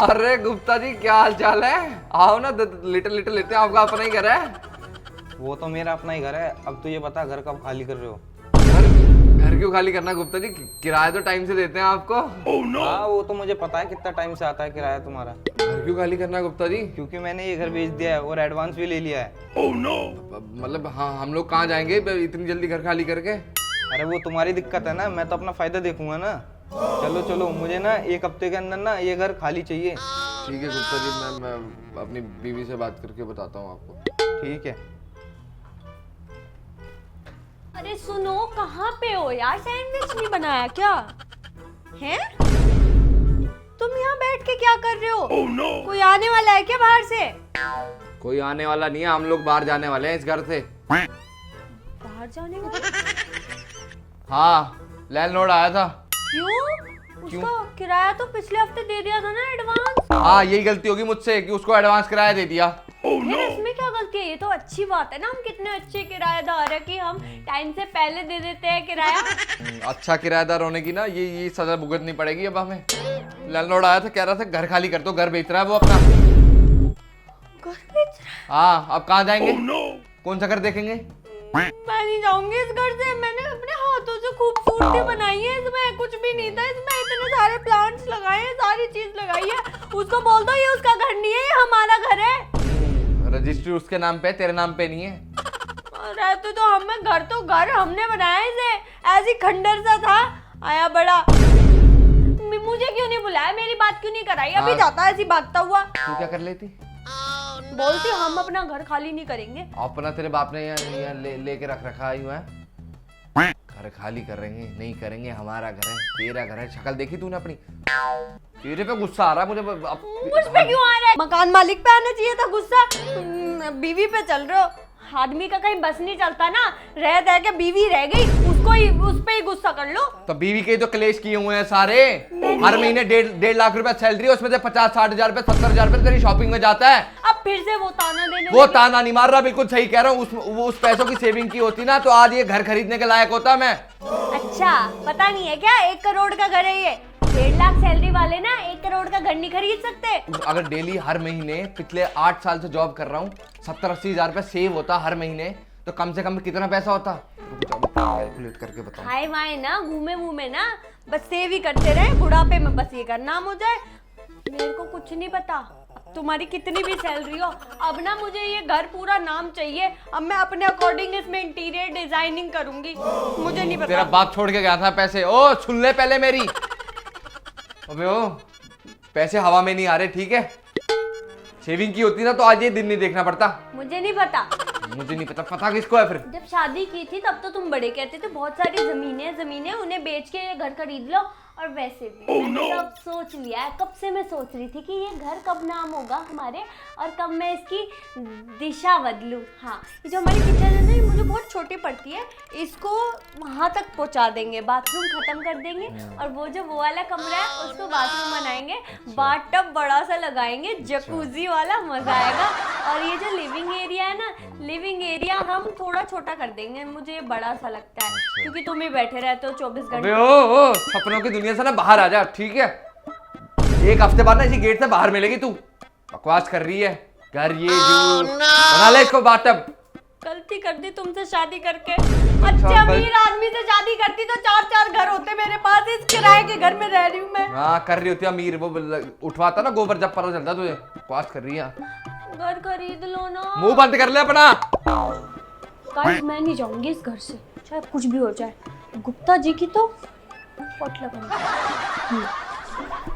अरे गुप्ता जी क्या हाल चाल है? आओ ना, लिटिल लिटिल लेते हैं, आपका अपना ही घर है। वो तो मेरा अपना ही घर है। अब तो ये बता घर कब खाली कर रहे हो? घर क्यों खाली करना गुप्ता जी, किराया तो टाइम से देते हैं आपको। हाँ वो तो मुझे पता है कितना टाइम से आता है किराया तुम्हारा। घर क्यों खाली करना गुप्ता जी? क्योंकि मैंने ये घर बेच दिया है और एडवांस भी ले लिया है। मतलब हाँ, हम लोग कहाँ जाएंगे इतनी जल्दी घर खाली करके? अरे वो तुम्हारी दिक्कत है ना, मैं तो अपना फायदा देखूंगा ना। चलो चलो, मुझे ना 1 हफ्ते के अंदर ना ये घर खाली चाहिए। ठीक है गुप्ता जी, मैं अपनी बीवी से बात करके बताता हूँ आपको। ठीक है। अरे सुनो, कहाँ पे हो यार? सैंडविच नहीं बनाया क्या? हैं? तुम यहाँ बैठ के क्या कर रहे हो? कोई आने वाला है क्या बाहर से? कोई आने वाला नहीं है, हम लोग बाहर जाने वाले हैं इस घर से। बाहर जाने वाला? हाँ, लैंडलॉर्ड आया था। क्यों? उसका किराया तो पिछले हफ्ते दे दिया था ना, एडवांस। हाँ, यही गलती होगी मुझसे कि उसको एडवांस किराया दे दिया। इसमें क्या गलती है? ये तो अच्छी बात है ना, हम कितने अच्छे किराएदार है कि हम टाइम से पहले दे देते हैं किराया। अच्छा किराएदार होने की ना ये सजा भुगतनी पड़ेगी अब हमें। लैंडलॉर्ड आया था, कह रहा था घर खाली कर दो, घर बेच रहा है वो अपना। घर बेच रहा है? हाँ, अब कहाँ जाएंगे? कौन सा घर देखेंगे? मैं नहीं जाऊंगी इस घर से। मैंने अपने हाथों से खूबसूरती बनाई है, इसमें कुछ भी नहीं था। इसमें इतने सारे प्लांट्स लगाए हैं, सारी चीज लगाई है। उसको बोल दो ये उसका घर नहीं है, ये हमारा घर है। रजिस्ट्री उसके नाम पे, तेरे नाम पे नहीं है। रहते तो हमें घर, तो घर हमने बनाया इसे। ऐसी खंडर सा था, आया बड़ा। मुझे क्यों नहीं बुलाया? मेरी बात क्यों नहीं कराई? अभी जाता ऐसी भागता हुआ। तू क्या कर लेती? बोलती हम अपना घर खाली नहीं करेंगे। अपना तेरे बाप ने यहाँ लेके रख रखा है। घर खाली कर रहे हैं, नहीं करेंगे, हमारा घर है, तेरा घर है। शक्ल देखी तूने अपनी? तेरे पे गुस्सा आ रहा है मुझे। मुझ पे क्यों आ रहा है? मकान मालिक पे आना चाहिए था गुस्सा। बीवी पे चल रहे हो। आदमी का कहीं बस नहीं चलता ना, रह के बीवी रह गई, उसको ही उस पे ही गुस्सा कर लो। तो बीवी के तो क्लेश किए हुए हैं सारे। हर महीने 1.5 लाख रुपए सैलरी, उसमें से 50-60 हजार रुपए 70 हजार रुपए तेरी शॉपिंग में जाता है। अब फिर से वो ताना देने वो ताना नहीं मार रहा, बिल्कुल सही कह रहा हूँ। उस पैसों की सेविंग की होती ना तो आज ये घर खरीदने के लायक होता मैं। अच्छा, पता नहीं है क्या 1 करोड़ का घर है ये? 1.5 लाख सैलरी वाले ना 1 करोड़ का घर नहीं खरीद सकते। अगर डेली हर महीने पिछले 8 साल से जॉब कर रहा हूँ 70-80 हजार रुपए सेव होता हर महीने, तो कम से कम कितना पैसा होता? कैलकुलेट करके बताओ। खाए वाए ना, घूमे घूमे ना, बस सेव ही करते रहे, बुढ़ापे में बस ये करना हो जाए। मेरे को कुछ नहीं पता, तुम्हारी कितनी भी सैलरी हो, अब ना मुझे ये घर पूरा नाम चाहिए। अब मैं अपने अकॉर्डिंग इसमें इंटीरियर डिजाइनिंग करूंगी। मुझे नहीं पता। तेरा बाप छोड़ के गया था पैसे। ओ सुन ले पहले मेरी। अबे ओ, पैसे हवा में नहीं आ रहे, ठीक है? सेविंग की होती ना तो आज ये दिन नहीं देखना पड़ता। मुझे नहीं पता। मुझे नहीं पता, पता किसको है फिर? जब शादी की थी तब तो तुम बड़े कहते थे बहुत सारी जमीनें उन्हें बेच के ये घर खरीद लो। और वैसे भी मैंने सब सोच लिया है, कब से मैं सोच रही थी कि ये घर कब नाम होगा हमारे और कब मैं इसकी दिशा बदलूं। हाँ, ये जो हमारी किचन है ना, ये मुझे बहुत छोटी पड़ती है, इसको वहां तक पहुंचा देंगे, बाथरूम खत्म कर देंगे और वो वाला कमरा है उसको बाथरूम बनाएंगे। बाथटब बड़ा सा लगाएंगे, जकूजी वाला, मजा आएगा। और ये जो लिविंग एरिया है ना, लिविंग एरिया हम थोड़ा छोटा कर देंगे, मुझे ये बड़ा सा लगता है क्योंकि तुम ही बैठे रहते हो 24 घंटे। ओ सपनों की दुनिया से ना बाहर आ जा, ठीक है? 1 हफ्ते बाद ना इसी गेट से बाहर मिलेगी तू। बकवास कर रही है। घर ये बना ले इसको बाथटब। गलती कर दी तुमसे शादी करके। अच्छे अमीर आदमी से शादी करती तो 4-4 घर होते मेरे पास। इस किराए के घर में रह रही हूँ मैं। हाँ कर रही होती अमीर, वो उठवाता ना गोबर जब पता चलता तुझे। बकवास कर रही है। घर खरीद लो ना। मुंह बंद कर ले अपना। गाइस मैं नहीं जाऊंगी इस घर से, चाहे कुछ भी हो जाए। गुप्ता जी की तो पट लगाऊंगी।